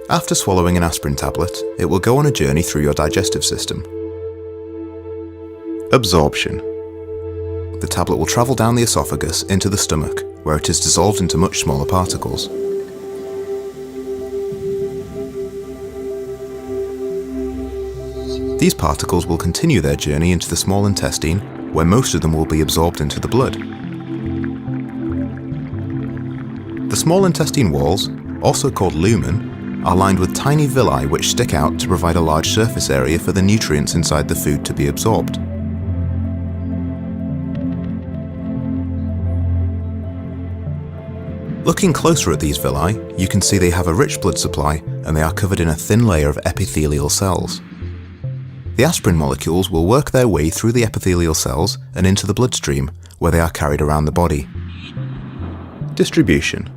After swallowing an aspirin tablet, it will go on a journey through your digestive system. Absorption. The tablet will travel down the esophagus into the stomach, where it is dissolved into much smaller particles. These particles will continue their journey into the small intestine, where most of them will be absorbed into the blood. The small intestine walls, also called lumen, are lined with tiny villi which stick out to provide a large surface area for the nutrients inside the food to be absorbed. Looking closer at these villi, you can see they have a rich blood supply and they are covered in a thin layer of epithelial cells. The aspirin molecules will work their way through the epithelial cells and into the bloodstream, where they are carried around the body. Distribution.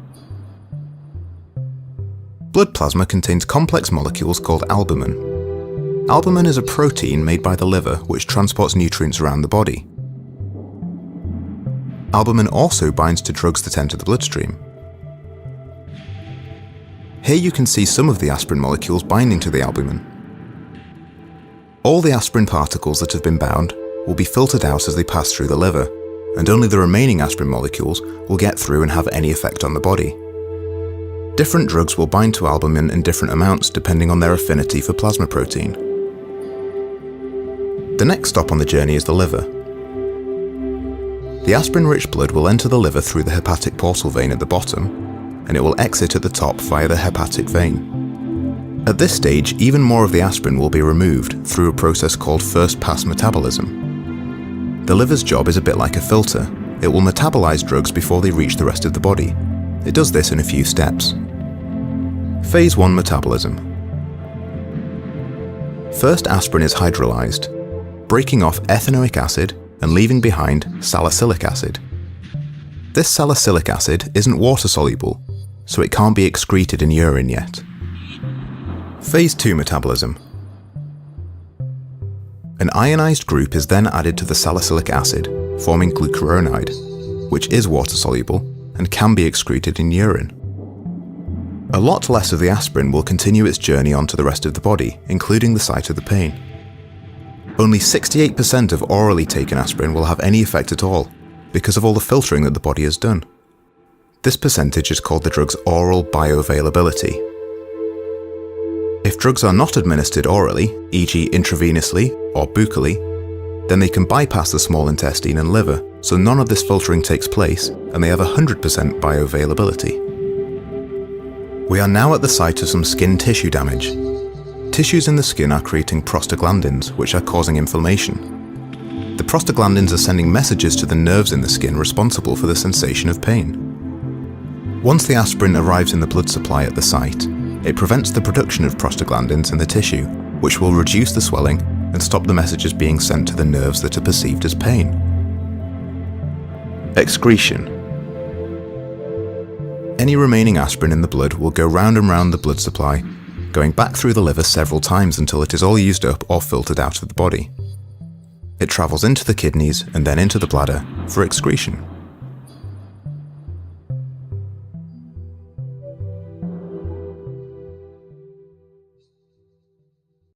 Blood plasma contains complex molecules called albumin. Albumin is a protein made by the liver which transports nutrients around the body. Albumin also binds to drugs that enter the bloodstream. Here you can see some of the aspirin molecules binding to the albumin. All the aspirin particles that have been bound will be filtered out as they pass through the liver, and only the remaining aspirin molecules will get through and have any effect on the body. Different drugs will bind to albumin in different amounts depending on their affinity for plasma protein. The next stop on the journey is the liver. The aspirin-rich blood will enter the liver through the hepatic portal vein at the bottom, and it will exit at the top via the hepatic vein. At this stage, even more of the aspirin will be removed through a process called first-pass metabolism. The liver's job is a bit like a filter. It will metabolize drugs before they reach the rest of the body. It does this in a few steps. Phase 1 metabolism. First, aspirin is hydrolyzed, breaking off ethanoic acid and leaving behind salicylic acid. This salicylic acid isn't water-soluble, so it can't be excreted in urine yet. Phase 2 metabolism. An ionized group is then added to the salicylic acid, forming glucuronide, which is water-soluble and can be excreted in urine. A lot less of the aspirin will continue its journey onto the rest of the body, including the site of the pain. Only 68% of orally taken aspirin will have any effect at all, because of all the filtering that the body has done. This percentage is called the drug's oral bioavailability. If drugs are not administered orally, e.g. intravenously or buccally, then they can bypass the small intestine and liver, so none of this filtering takes place and they have 100% bioavailability. We are now at the site of some skin tissue damage. Tissues in the skin are creating prostaglandins, which are causing inflammation. The prostaglandins are sending messages to the nerves in the skin responsible for the sensation of pain. Once the aspirin arrives in the blood supply at the site, it prevents the production of prostaglandins in the tissue, which will reduce the swelling and stop the messages being sent to the nerves that are perceived as pain. Excretion. Any remaining aspirin in the blood will go round and round the blood supply, going back through the liver several times until it is all used up or filtered out of the body. It travels into the kidneys and then into the bladder for excretion.